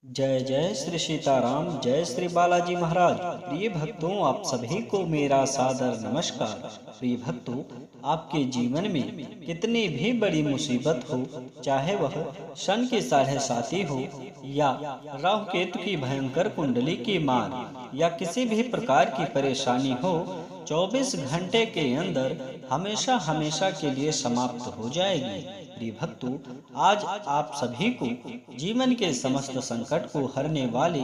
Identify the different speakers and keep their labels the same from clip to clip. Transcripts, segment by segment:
Speaker 1: जय जय श्री सीताराम, जय श्री बालाजी महाराज। प्रिय भक्तों, आप सभी को मेरा सादर नमस्कार। प्रिय भक्तों, आपके जीवन में कितनी भी बड़ी मुसीबत हो, चाहे वह शन की 7.5 हो या राहु केतु की भयंकर कुंडली की मार या किसी भी प्रकार की परेशानी हो, 24 घंटे के अंदर हमेशा हमेशा के लिए समाप्त हो जाएगी। प्रिय भक्तों, आज आप सभी को जीवन के समस्त संकट को हरने वाले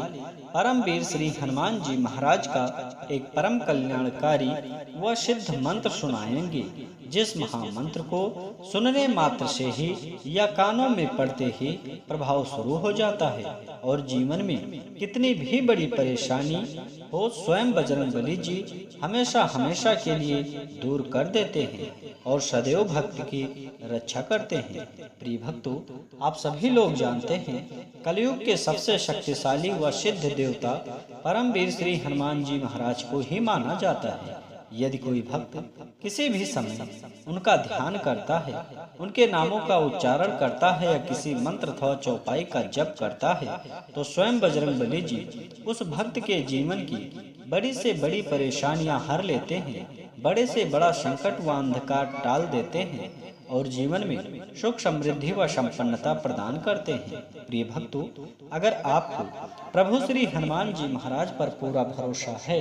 Speaker 1: परमवीर श्री हनुमान जी महाराज का एक परम कल्याणकारी व सिद्ध मंत्र सुनाएंगे, जिस महामंत्र को सुनने मात्र से ही या कानों में पड़ते ही प्रभाव शुरू हो जाता है और जीवन में कितनी भी बड़ी परेशानी हो, स्वयं बजरंगबली जी हमेशा हमेशा के लिए दूर कर देते हैं और सदैव भक्त की रक्षा करते हैं। प्रिय भक्तों, आप सभी लोग जानते हैं, कलयुग के सबसे शक्तिशाली व सिद्ध देवता परमवीर श्री हनुमान जी महाराज को ही माना जाता है। यदि कोई भक्त किसी भी समय उनका ध्यान करता है, उनके नामों का उच्चारण करता है या किसी मंत्र अथवा चौपाई का जप करता है, तो स्वयं बजरंगबली जी उस भक्त के जीवन की बड़ी से बड़ी परेशानियां हर लेते हैं, बड़े से बड़ा संकट व अंधकार टाल देते हैं और जीवन में सुख समृद्धि व संपन्नता प्रदान करते हैं। प्रिय भक्तों, अगर आपको प्रभु श्री हनुमान जी महाराज पर पूरा भरोसा है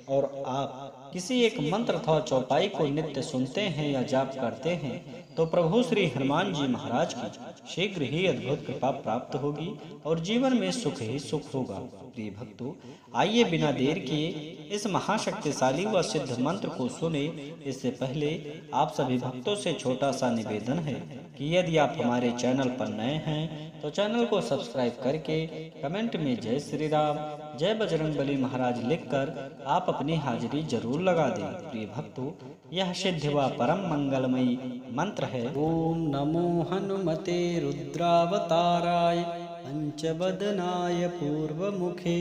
Speaker 1: और आप किसी एक मंत्र अथवा चौपाई को नित्य सुनते हैं या जाप करते हैं, तो प्रभु श्री हनुमान जी महाराज की शीघ्र ही अद्भुत कृपा प्राप्त होगी और जीवन में सुख ही सुख होगा। प्रिय भक्तों, आइए बिना देर किए इस महाशक्तिशाली व सिद्ध मंत्र को सुने। इससे पहले आप सभी भक्तों से छोटा सा निवेदन है कि यदि आप हमारे चैनल पर नए हैं तो चैनल को सब्सक्राइब करके कमेंट में जय श्री राम, जय बजरंगबली महाराज लिखकर आप अपनी हाजिरी जरूर लगा दें। प्रिय भक्तों, यह सिद्ध व परम मंगलमयी मंत्र है। ओम नमो हनुमते रुद्रावताराय पंचवदनाय पूर्वमुखे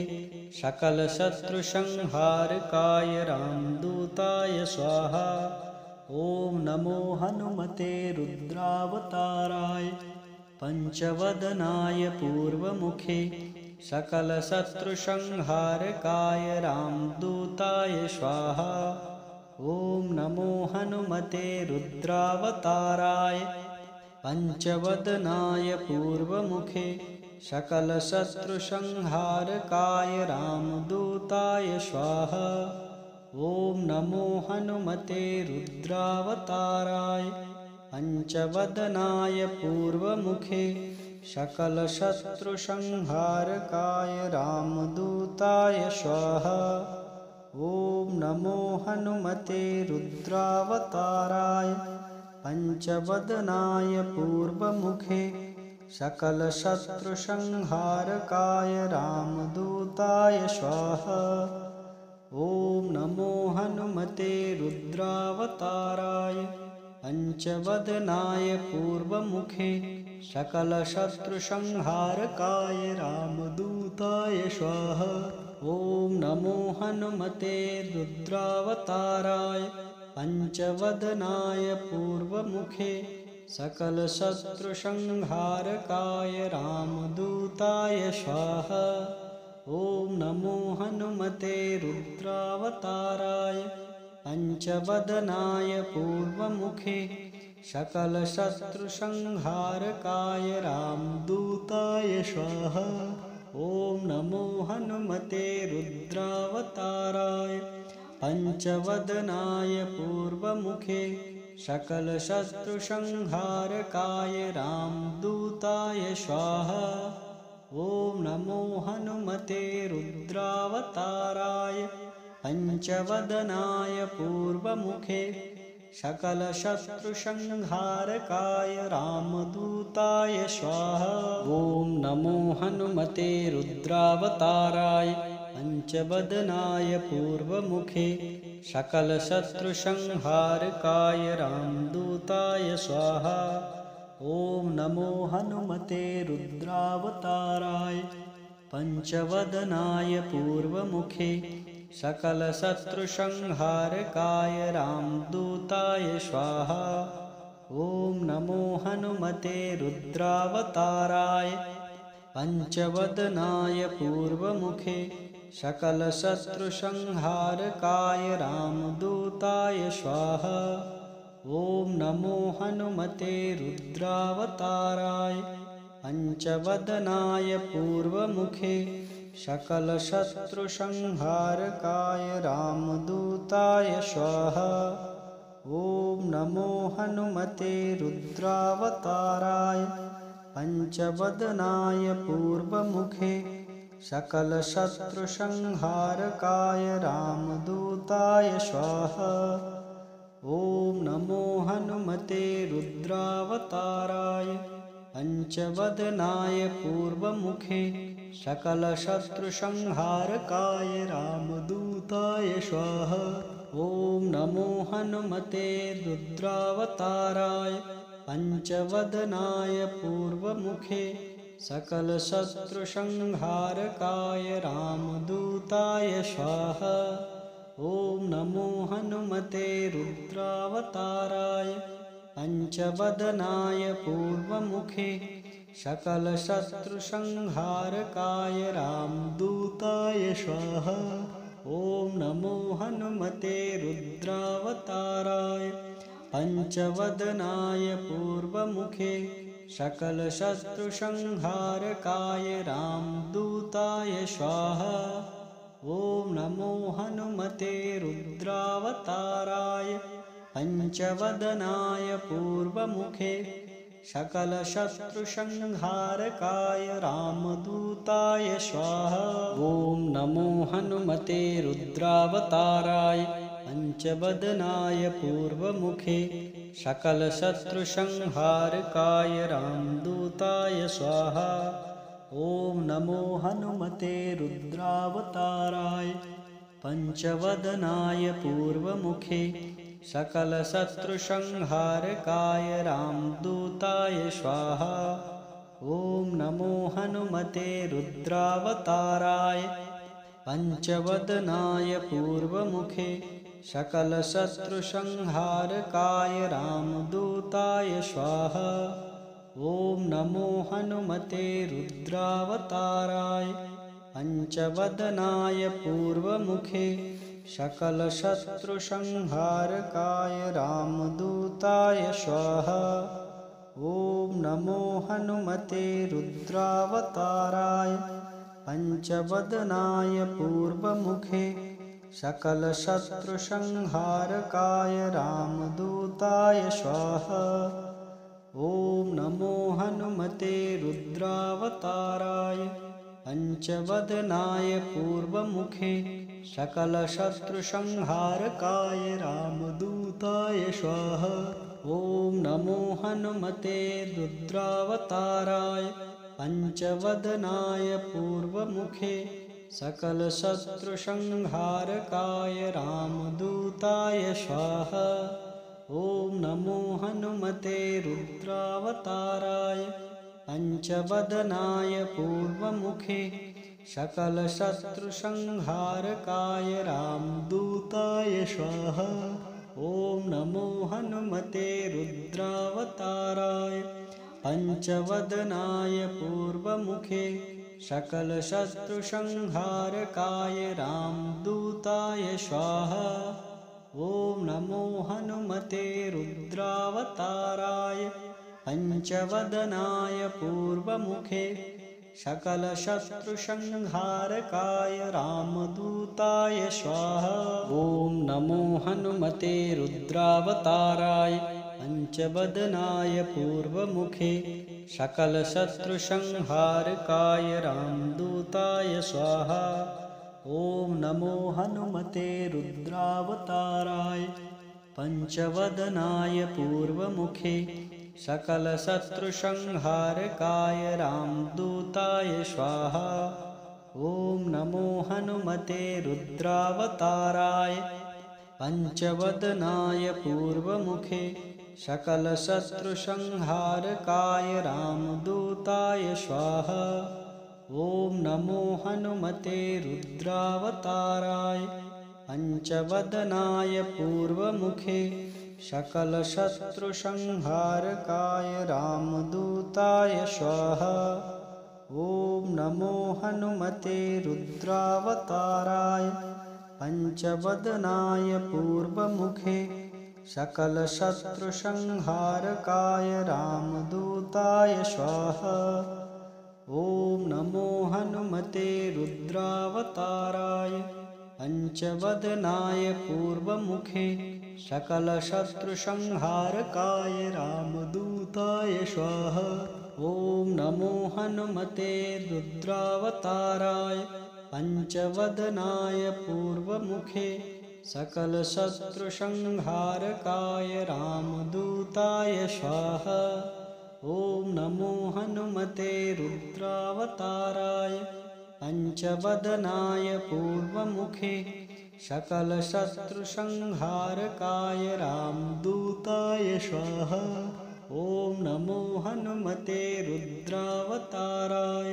Speaker 1: सकल शत्रु संहारकाय रामदूताय स्वाहा। ओम नमो हनुमते रुद्रावताराय पंचवदनाय पूर्वमुखे सकल शत्रु संहारकाय रामदूताय स्वाहा। ओम नमो हनुमते रुद्रावताराय पंचवदनाय पूर्वमुखे सकल शत्रु संहारकाय रामदूताय स्वाहा। ओम नमो हनुमते रुद्रावताराय पंचवदनाय पूर्वमुखे सकल शत्रु संहारकाय रामदूताय स्वाहा। ओम नमो हनुमते रुद्रावताराय पंचवदनाय पूर्वमुखे सकल शत्रु संहारकाय रामदूताय स्वाहा। ओम नमो हनुमते रुद्रावताराय पंचवदनाय पूर्वमुखे सकल शत्रु संहारकाय रामदूताय स्वाहा। ओम नमो हनुमते रुद्रावताराय पंचवदनाय पूर्वमुखे सकल शत्रु संहारकाय रामदूताय स्वाहा। ओम नमो हनुमते रुद्रावताराय पंचवदनाय पूर्वमुखे सकल शत्रु संहारकाय रामदूताय स्वाहा। ओम नमो हनुमते रुद्रावताराय पंचवदनाय पूर्वमुखे सकल शत्रु संहारकाय रामदूताय स्वाहा। ओम नमो हनुमते रुद्रावताराय पंचवदनाय पूर्वमुखे सकल शत्रु संहारकाय रामदूताय स्वाहा। ओम नमो हनुमते रुद्रावताराय पंचवदनाय पूर्वमुखे सकल शत्रु संहारकाय रामदूताय स्वाहा। ओम नमो हनुमते रुद्रावताराय पंचवदनाय पूर्वमुखे सकल शत्रु संहारकाय रामदूताय स्वाहा। ओम नमो हनुमते रुद्रावताराय पंचवदनाय पूर्वमुखे सकलशत्रुसंहारकाय रामदूताय स्वाहा। ॐ नमो हनुमते रुद्रावताराय पंचवदनाय पूर्वमुखे सकलशत्रुसंहारकाय रामदूताय स्वाहा। ॐ नमो हनुमते रुद्रावताराय पंचवदनाय पूर्वमुखे सकलशत्रुसंहारकाय रामदूताय स्वाहा। ॐ नमो हनुमते रुद्रावताराय पंचवदनाय पूर्वमुखे सकलशत्रुसंहारकाय रामदूताय स्वाहा। ॐ नमो हनुमते रुद्रावताराय पंचवदनाय पूर्वमुखे सकलशत्रुसंहारकाय रामदूताय स्वाहा। ॐ नमो हनुमते रुद्रावताराय पंचवदनाय पूर्वमुखे सकलशत्रुसंहारकाय रामदूताय स्वाहा। ॐ नमो हनुमते रुद्रावताराय पंचवदनाय पूर्वमुखे सकलशत्रुसंहारकाय रामदूताय स्वाहा। ॐ नमो हनुमते रुद्रावताराय पंचवदनाय पूर्वमुखे सकलशत्रुसंहारकाय रामदूताय स्वाहा। ॐ नमो हनुमते रुद्रावताराय पंचवदनाय पूर्वमुखे सकलशत्रुसंहारकाय रामदूताय स्वाहा। ॐ नमो हनुमते रुद्रावताराय पंचवदनाय पूर्वमुखे सकलशत्रुसंहारकाय रामदूताय स्वाहा। ॐ नमो हनुमते रुद्रावताराय पंचवदनाय पूर्वमुखे सकलशत्रुसंहारकाय रामदूताय स्वाहा। ॐ नमो हनुमते रुद्रावताराय पंचवदनाय पूर्वमुखे सकलशत्रुसंहारकाय रामदूताय स्वाहा। ॐ नमो हनुमते रुद्रावताराय पंचवदनाय पूर्वमुखे सकलशत्रुसंहारकाय रामदूताय स्वाहा। ॐ नमो हनुमते रुद्रावताराय पंचवदनाय पूर्वमुखे सकलशत्रुसंहारकाय रामदूताय स्वाहा। ॐ नमो हनुमते रुद्रावताराय पंचवदनाय पूर्वमुखे सकलशत्रुसंहारकाय रामदूताय स्वाहा। ॐ नमो हनुमते रुद्रावताराय पंचवदनाय पूर्वमुखे सकलशत्रुसंहारकाय रामदूताय स्वाहा। ॐ नमो हनुमते रुद्रावताराय पंचवदनाय पूर्वमुखे सकलशत्रुसंहारकाय रामदूताय स्वाहा। ॐ नमो हनुमते रुद्रावताराय पंचवदनाय पूर्वमुखे सकलशत्रुसंहारकाय रामदूताय स्वाहा। ॐ नमो हनुमते रुद्रावताराय पंचवदनाय पूर्वमुखे सकलशत्रुसंहारकाय रामदूताय स्वाहा। ॐ नमो हनुमते रुद्रावताराय पंचवदनाय पूर्वमुखे सकलशत्रुसंहारकाय रामदूताय स्वाहा। ॐ नमो हनुमते रुद्रावताराय पंचवदनाय पूर्वमुखे सकलशत्रुसंहारकाय रामदूताय स्वाहा। ॐ नमो हनुमते रुद्रावताराय पंचवदनाय पूर्वमुखे सकलशत्रुसंहारकाय रामदूताय स्वाहा। ॐ नमो हनुमते रुद्रावताराय पञ्चवदनाय पूर्वमुखे सकलशत्रुसंहारकाय रामदूताय स्वाहा। ॐ नमो हनुमते रुद्रावताराय पञ्चवदनाय पूर्वमुखे सकलशत्रुसंहारकाय रामदूताय स्वाहा। ॐ नमो हनुमते रुद्रावताराय पञ्चवदनाय पूर्वमुखे सकलशत्रुसंहारकाय रामदूताय स्वाहा। ॐ नमो हनुमते रुद्रावताराय पञ्चवदनाय पूर्वमुखे सकलशत्रुसंहारकाय रामदूताय स्वाहा। ॐ नमो हनुमते रुद्रावताराय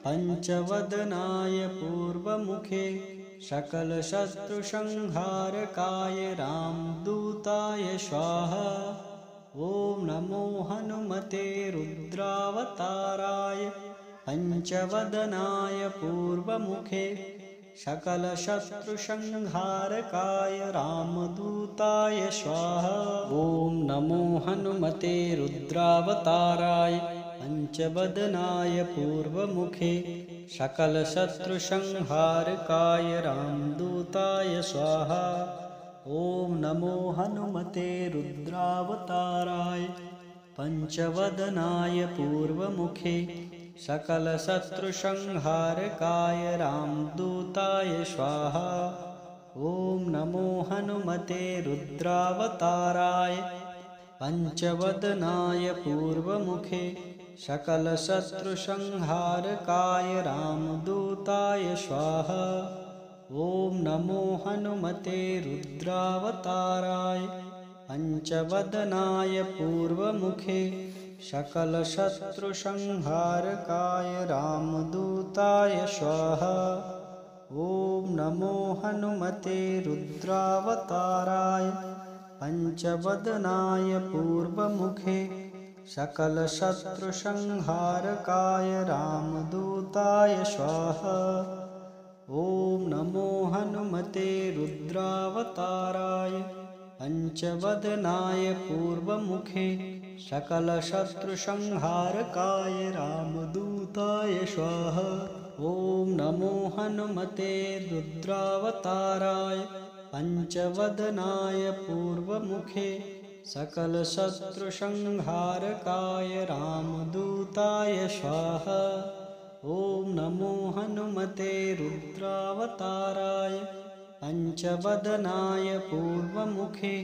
Speaker 1: पञ्चवदनाय पूर्वमुखे सकलशत्रुसंहारकाय रामदूताय स्वाहा। ॐ नमो हनुमते रुद्रावताराय पञ्चवदनाय पूर्वमुखे सकलशत्रुसंहारकाय रामदूताय स्वाहा। ॐ नमो हनुमते रुद्रावताराय पञ्चवदनाय पूर्वमुखे सकलशत्रुसंहारकाय रामदूताय स्वाहा। ॐ नमो हनुमते रुद्रावताराय पञ्चवदनाय पूर्वमुखे सकलशत्रुसंहारकाय रामदूताय स्वाहा। ॐ नमो हनुमते रुद्रावताराय पञ्चवदनाय पूर्वमुखे सकलशत्रुसंहारकाय रामदूताय स्वाहा। ॐ नमो हनुमते रुद्रावताराय पञ्चवदनाय पूर्वमुखे सकलशत्रुसंहारकाय रामदूताय स्वाहा। ॐ नमो हनुमते रुद्रावताराय पञ्चवदनाय पूर्वमुखे सकलशत्रुसंहारकाय रामदूताय स्वाहा। ॐ नमो हनुमते रुद्रावताराय पञ्चवदनाय पूर्वमुखे सकलशत्रुसंहारकाय रामदूताय स्वाहा। ॐ नमो हनुमते रुद्रावताराय पञ्चवदनाय पूर्वमुखे सकलशत्रुसंहारकाय रामदूताय स्वाहा। ॐ नमो हनुमते रुद्रावताराय पञ्चवदनाय पूर्वमुखे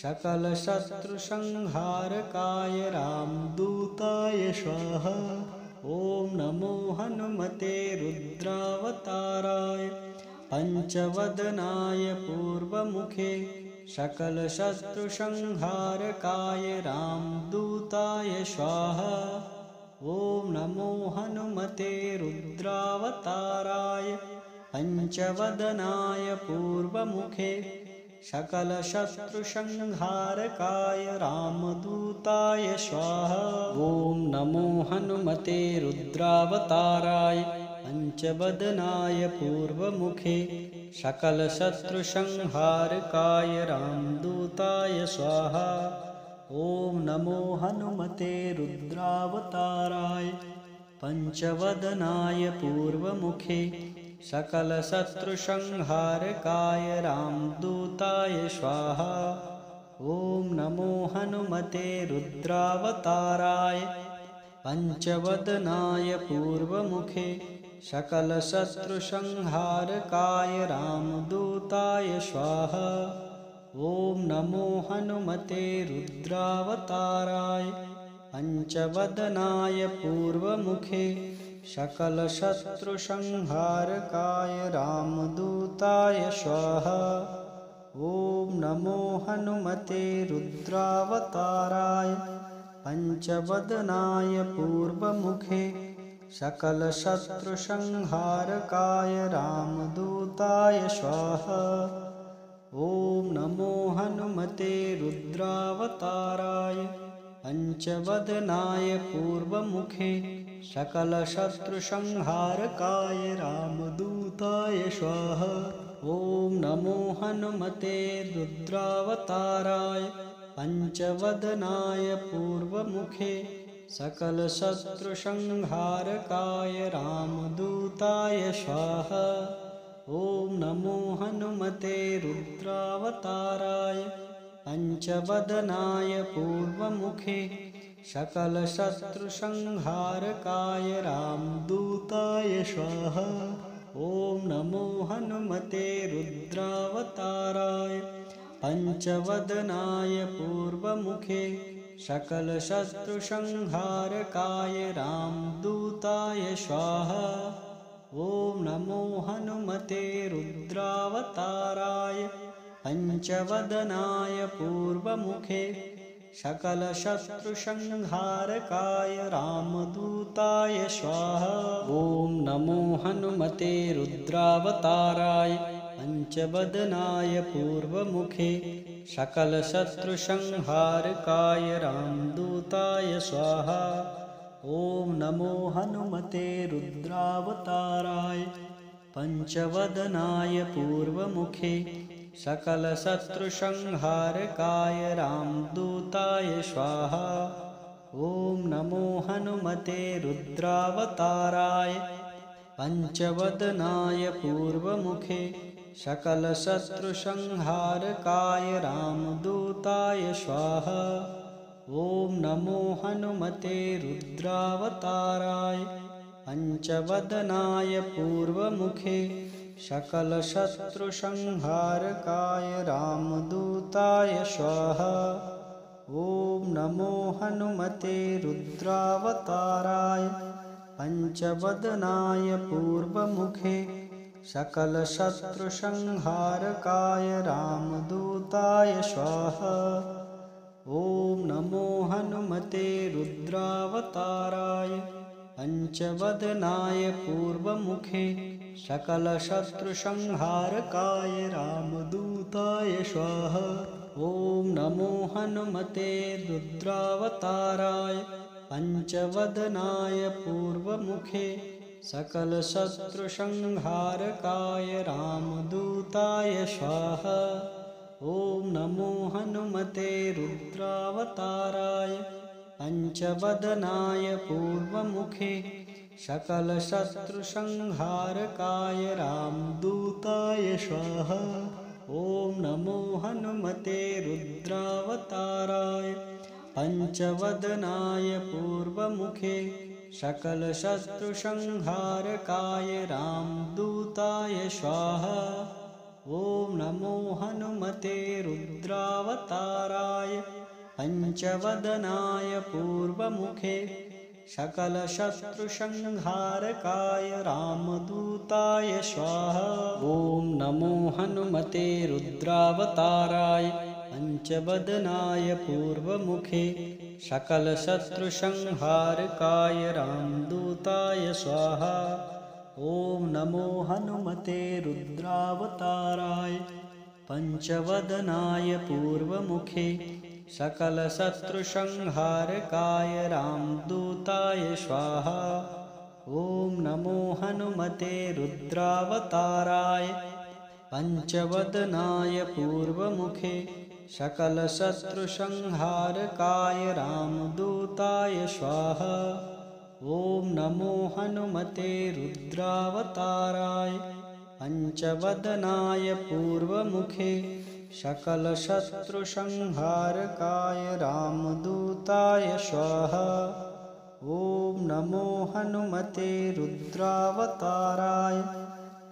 Speaker 1: सकलशत्रुसंहारकाय रामदूताय स्वाहा। ॐ नमो हनुमते रुद्रावताराय पञ्चवदनाय पूर्वमुखे सकलशत्रुसंहारकाय रामदूताय स्वाहा। ॐ नमो हनुमते रुद्रावताराय पञ्चवदनाय पूर्वमुखे सकलशत्रुसंहारकाय रामदूताय स्वाहा। ॐ नमो हनुमते रुद्रावताराय पञ्चवदनाय पूर्वमुखे सकलशत्रुसंहारकाय रामदूताय स्वाहा। ॐ नमो हनुमते रुद्रावताराय पञ्चवदनाय पूर्वमुखे सकलशत्रुसंहारकाय रामदूताय स्वाहा। ॐ नमो हनुमते रुद्रावताराय पञ्चवदनाय पूर्वमुखे सकलशत्रुसंहारकाय रामदूताय स्वाहा। ॐ नमो हनुमते रुद्रावताराय पञ्चवदनाय पूर्वमुखे सकलशत्रुसंहारकाय रामदूताय स्वाहा। ॐ नमो हनुमते रुद्रावताराय पञ्चवदनाय पूर्वमुखे सकलशत्रुसंहारकाय रामदूताय स्वाहा। ॐ नमो हनुमते रुद्रावताराय पञ्चवदनाय पूर्वमुखे सकलशत्रुसंहारकाय रामदूताय स्वाहा। ॐ नमो हनुमते रुद्रावताराय पंचवदनाय पूर्वमुखे सकलशत्रुसंहारकाय रामदूताय स्वाहा। ॐ नमो हनुमते रुद्रावताराय पंचवदनाय पूर्वमुखे सकलशत्रुसंहारकाय रामदूताय स्वाहा। ॐ नमो हनुमते रुद्रावताराय पंचवदनाय पूर्वमुखे सकलशत्रुसंहारकाय रामदूताय स्वाहा। ॐ नमो हनुमते रुद्रावताराय पंचवदनाय पूर्वमुखे सकलशत्रुसंहारकाय रामदूताय स्वाहा। ॐ नमो हनुमते रुद्रावताराय पंचवदनाय पूर्वमुखे सकलशत्रुसंहारकाय रामदूताय स्वाहा। ॐ नमो हनुमते रुद्रावताराय पंचवदनाय पूर्वमुखे सकलशत्रुसंहारकाय रामदूताय स्वाहा। ॐ नमो हनुमते रुद्रावताराय पंचवदनाय पूर्वमुखे सकलशत्रुसंहारकाय रामदूताय स्वाहा। ॐ नमो हनुमते रुद्रावताराय पंचवदनाय पूर्वमुखे सकलशत्रुसंहारकाय रामदूताय स्वाहा। ॐ नमो हनुमते रुद्रावताराय पंचवदनाय पूर्वमुखे सकलशत्रुसंहारकाय रामदूताय स्वाहा। ॐ नमो हनुमते रुद्रावताराय पंचवदनाय पूर्वमुखे सकलशत्रुसंहारकाय रामदूताय स्वाहा। ॐ नमो हनुमते रुद्रावताराय पंचवदनाय पूर्वमुखे सकलशत्रुसंहारकाय रामदूताय स्वाहा। ॐ नमो हनुमते रुद्रावताराय पंचवदनाय पूर्वमुखे सकलशत्रुसंहारकाय रामदूताय स्वाहा। ॐ नमो हनुमते रुद्रावताराय पंचवदनाय पूर्वमुखे सकलशत्रुसंहारकाय रामदूताय स्वाहा। ॐ नमो हनुमते रुद्रावताराय पंचवदनाय पूर्वमुखे सकलशत्रुसंहारकाय रामदूताय स्वाहा। ॐ नमो हनुमते रुद्रावताराय पंचवदनाय पूर्वमुखे सकलशत्रुसंहारकाय रामदूताय स्वाहा। ॐ नमो हनुमते रुद्रावताराय पंचवदनाय पूर्वमुखे सकलशत्रुसंहारकाय रामदूताय स्वाहा। ॐ नमो हनुमते रुद्रावताराय पंचवदनाय पूर्वमुखे सकलशत्रुसंहारकाय रामदूताय स्वाहा। ॐ नमो हनुमते रुद्रावताराय पंचवदनाय पूर्वमुखे सकलशत्रुसंहारकाय रामदूताय स्वाहा। ॐ नमो हनुमते रुद्रावताराय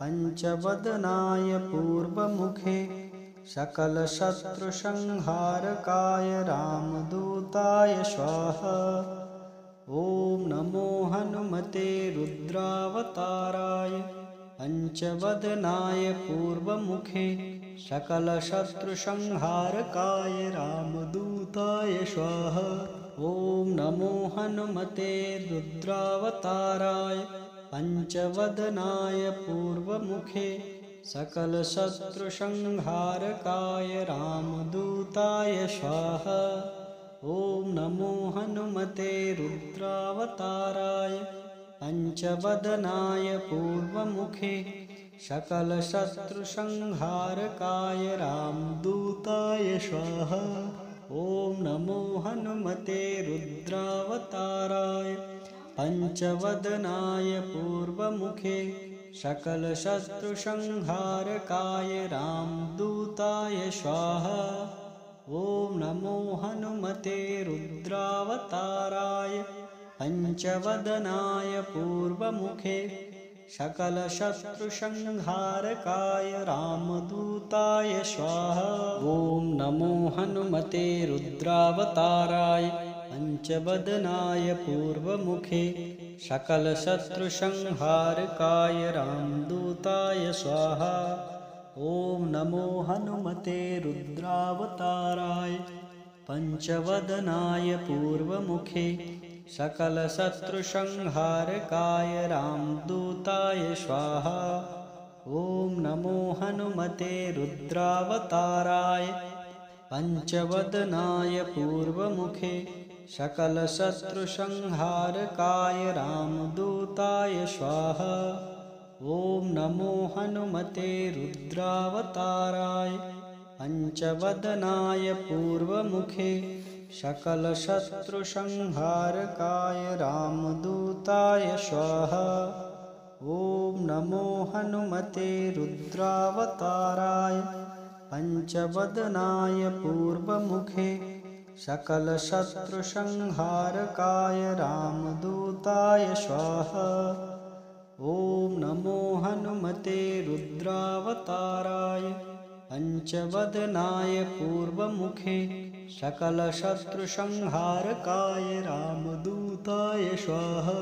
Speaker 1: पंचवदनाय पूर्वमुखे सकलशत्रुसंहारकाय रामदूताय स्वाहा। ॐ नमो हनुमते रुद्रावताराय पंचवदनाय पूर्वमुखे सकलशत्रुसंहारकाय रामदूताय स्वाहा। ॐ नमो हनुमते रुद्रावताराय पंचवदनाय पूर्वमुखे सकलशत्रुसंहारकाय रामदूताय स्वाहा। ॐ नमो हनुमते रुद्रावताराय पंचवदनाय पूर्वमुखे सकलशत्रुसंहारकाय रामदूताय स्वाहा। ॐ नमो हनुमते रुद्रावताराय पंचवदनाय पूर्वमुखे सकलशत्रुसंहारकाय रामदूताय स्वाहा। ॐ नमो हनुमते रुद्रावताराय पंचवदनाय पूर्वमुखे सकलशत्रुसंहारकाय रामदूताय स्वाहा। ॐ नमो हनुमते रुद्रावताराय पंचवदनाय पूर्वमुखे सकलशत्रुसंहारकाय रामदूताय स्वाहा। ॐ नमो हनुमते रुद्रावताराय पंचवदनाय पूर्वमुखे सकलशत्रुसंहारकाय रामदूताय स्वाहा। ॐ नमो हनुमते रुद्रावताराय पंचवदनाय पूर्वमुखे सकलशत्रुसंहारकाय रामदूताय स्वाहा। ॐ नमो हनुमते रुद्रावताराय पंचवदनाय पूर्वमुखे सकलशत्रुसंहारकाय रामदूताय स्वाहा। ॐ नमो हनुमते रुद्रावताराय पंचवदनाय पूर्वमुखे सकलशत्रुसंहारकाय रामदूताय स्वाहा। ॐ नमो हनुमते रुद्रावताराय पंचवदनाय पूर्वमुखे सकलशत्रुसंहारकाय रामदूताय स्वाहा।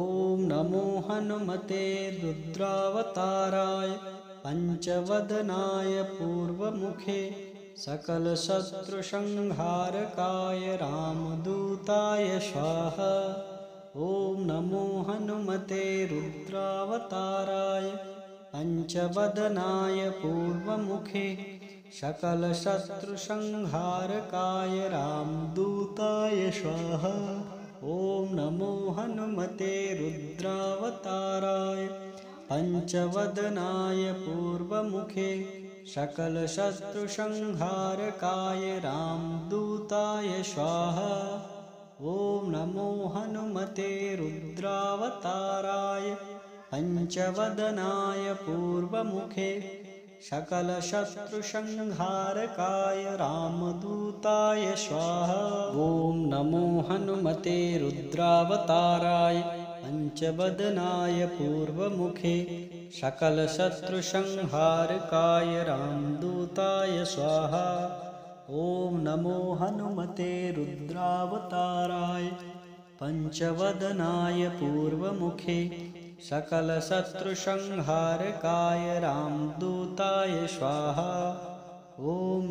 Speaker 1: ॐ नमो हनुमते रुद्रावताराय पंचवदनाय पूर्वमुखे सकलशत्रुसंहारकाय रामदूताय स्वाहा। ॐ नमो हनुमते रुद्रावताराय पंचवदनाय पूर्वमुखे सकलशत्रुसंहारकाय रामदूताय स्वाहा। ॐ नमो हनुमते रुद्रावताराय पंचवदनाय पूर्वमुखे सकलशत्रुसंहारकाय रामदूताय स्वाहा। ॐ नमो हनुमते रुद्रावताराय पंचवदनाय पूर्वमुखे सकलशत्रुसंहारकाय रामदूताय स्वाहा। ॐ नमो हनुमते रुद्रावताराय पंचवदनाय पूर्वमुखे सकलशत्रुसंहारकाय रामदूताय स्वाहा। ॐ नमो हनुमते रुद्रावताराय पंचवदनाय पूर्वमुखे सकलशत्रुसंहारकाय रामदूताय स्वाहा। ॐ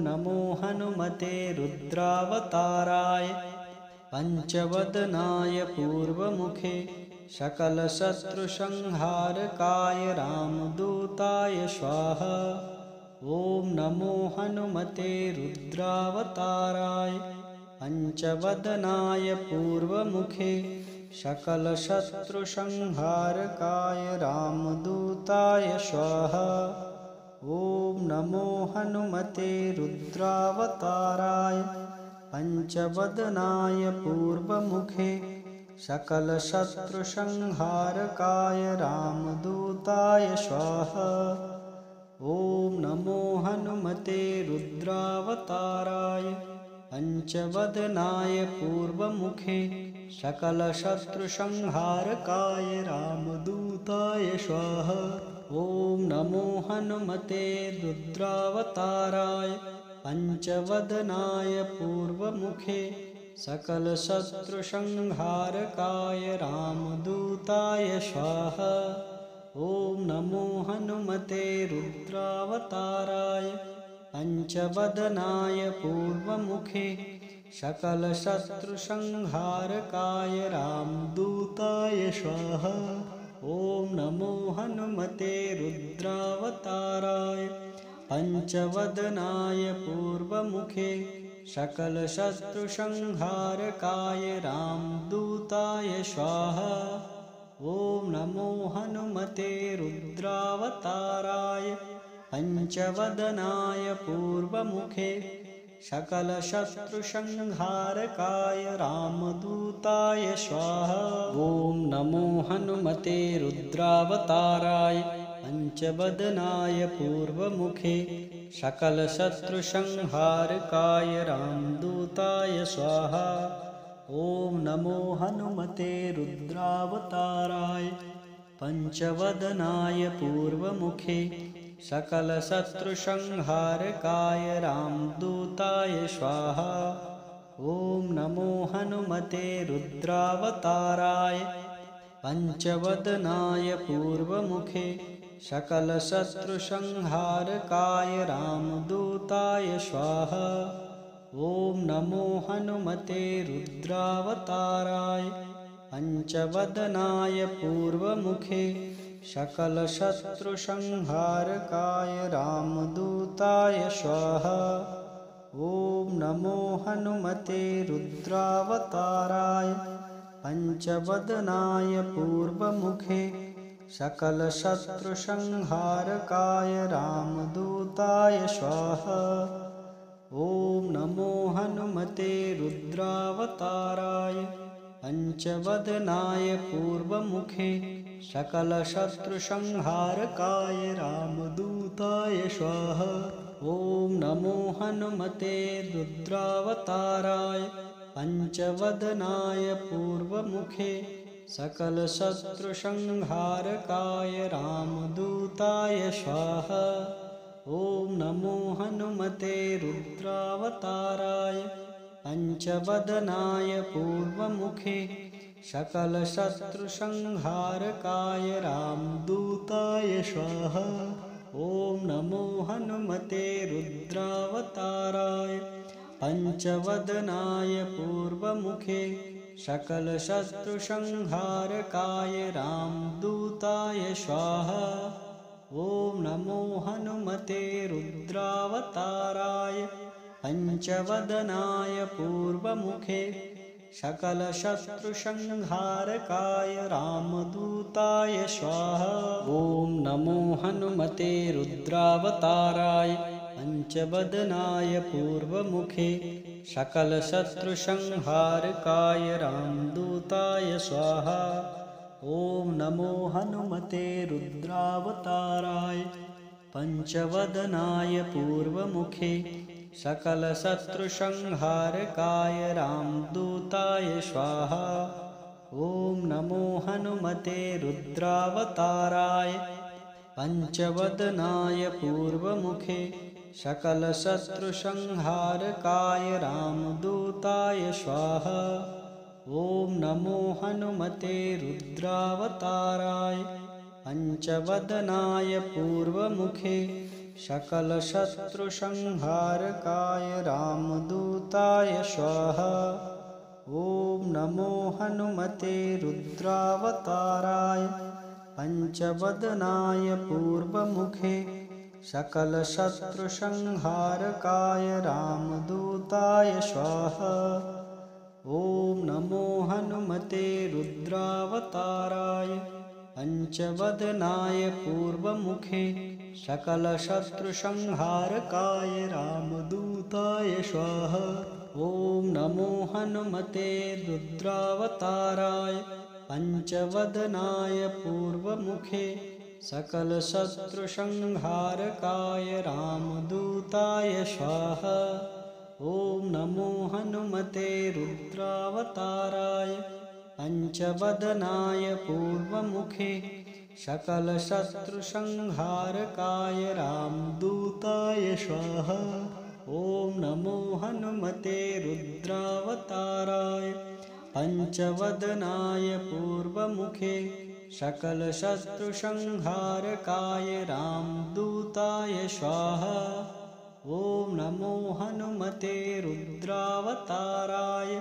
Speaker 1: नमो हनुमते रुद्रावताराय पंचवदनाय पूर्वमुखे सकलशत्रुसंहारकाय रामदूताय स्वाहा। ॐ नमो हनुमते रुद्रावताराय पंचवदनाय पूर्वमुखे सकलशत्रुसंहारकाय रामदूताय स्वाहा। ॐ नमो हनुमते रुद्रावताराय पंचवदनाय पूर्वमुखे सकलशत्रुसंहारकाय रामदूताय स्वाहा। ॐ नमो हनुमते रुद्रावताराय पंचवदनाय पूर्वमुखे सकलशत्रुसंहारकाय रामदूताय स्वाहा। ॐ नमो हनुमते रुद्रावताराय पंचवदनाय पूर्वमुखे सकलशत्रुसंहारकाय रामदूताय स्वाहा। ॐ नमो हनुमते रुद्रावताराय पंचवदनाय पूर्वमुखे सकलशत्रुसंहारकाय रामदूताय स्वाहा। ॐ नमो हनुमते रुद्रावताराय पंचवदनाय पूर्वमुखे सकलशत्रुसंहारकाय रामदूताय स्वाहा। ॐ नमो हनुमते रुद्रावताराय पंचवदनाय पूर्वमुखे सकलशत्रुसंहारकाय रामदूताय स्वाहा। ॐ नमो हनुमते रुद्रावताराय पंचवदनाय पूर्वमुखे सकलशत्रुसंहारकाय रामदूताय स्वाहा। ॐ नमो हनुमते रुद्रावताराय पंचवदनाय पूर्वमुखे सकलशत्रुसंहारकाय रामदूताय स्वाहा। ॐ नमो हनुमते रुद्रावताराय पंचवदनाय पूर्वमुखे सकलशत्रुसंहारकाय रामदूताय स्वाहा। ॐ नमो हनुमते रुद्रावताराय पंचवदनाय पूर्वमुखे सकलशत्रुसंहारकाय रामदूताय स्वाहा। ॐ नमो हनुमते रुद्रावताराय पंचवदनाय पूर्वमुखे सकलशत्रुसंहारकाय रामदूताय स्वाहा। ॐ नमो हनुमते रुद्रावताराय पंचवदनाय पूर्वमुखे सकलशत्रुसंहारकाय रामदूताय स्वाहा। ॐ नमो हनुमते रुद्रावताराय पंचवदनाय पूर्वमुखे सकलशत्रुसंहारकाय रामदूताय स्वाहा। ॐ नमो हनुमते रुद्रावताराय पंचवदनाय पूर्वमुखे सकलशत्रुसंहारकाय रामदूताय स्वाहा। ॐ नमो हनुमते रुद्रावताराय पंचवदनाय पूर्वमुखे सकलशत्रुसंहारकाय रामदूताय स्वाहा। ॐ नमो हनुमते रुद्रावताराय पंचवदनाय पूर्वमुखे सकलशत्रुसंहारकाय रामदूताय स्वाहा। ॐ नमो हनुमते रुद्रावताराय पंचवदनाय पूर्वमुखे सकलशत्रुसंहारकाय रामदूताय स्वाहा। ॐ नमो हनुमते रुद्रावताराय पंचवदनाय पूर्वमुखे सकलशत्रुसंहारकाय रामदूताय स्वाहा। ॐ नमो हनुमते रुद्रावताराय पंचवदनाय पूर्वमुखे सकलशत्रुसंहारकाय रामदूताय स्वाहा। ॐ नमो हनुमते रुद्रावताराय पंचवदनाय पूर्वमुखे सकलशत्रुसंहारकाय रामदूताय स्वाहा। ॐ नमो हनुमते रुद्रावताराय पंचवदनाय पूर्वमुखे सकलशत्रुसंहारकाय रामदूताय स्वाहा। ॐ नमो हनुमते रुद्रावताराय पंचवदनाय पूर्वमुखे सकलशत्रुसंहारकाय रामदूताय स्वाहा। ॐ नमो हनुमते रुद्रावताराय पंचवदनाय पूर्वमुखे सकलशत्रुसंहारकाय रामदूताय स्वाहा। ॐ नमो हनुमते रुद्रावताराय पंचवदनाय पूर्वमुखे सकलशत्रुसंहारकाय रामदूताय स्वाहा। ॐ नमो हनुमते रुद्रावताराय पंचवदनाय पूर्वमुखे सकलशत्रुसंहारकाय रामदूताय स्वाहा। ॐ नमो हनुमते रुद्रावताराय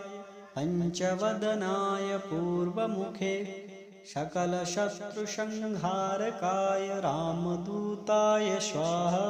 Speaker 1: पंचवदनाय पूर्वमुखे सकलशत्रुसंहारकाय रामदूताय स्वाहा।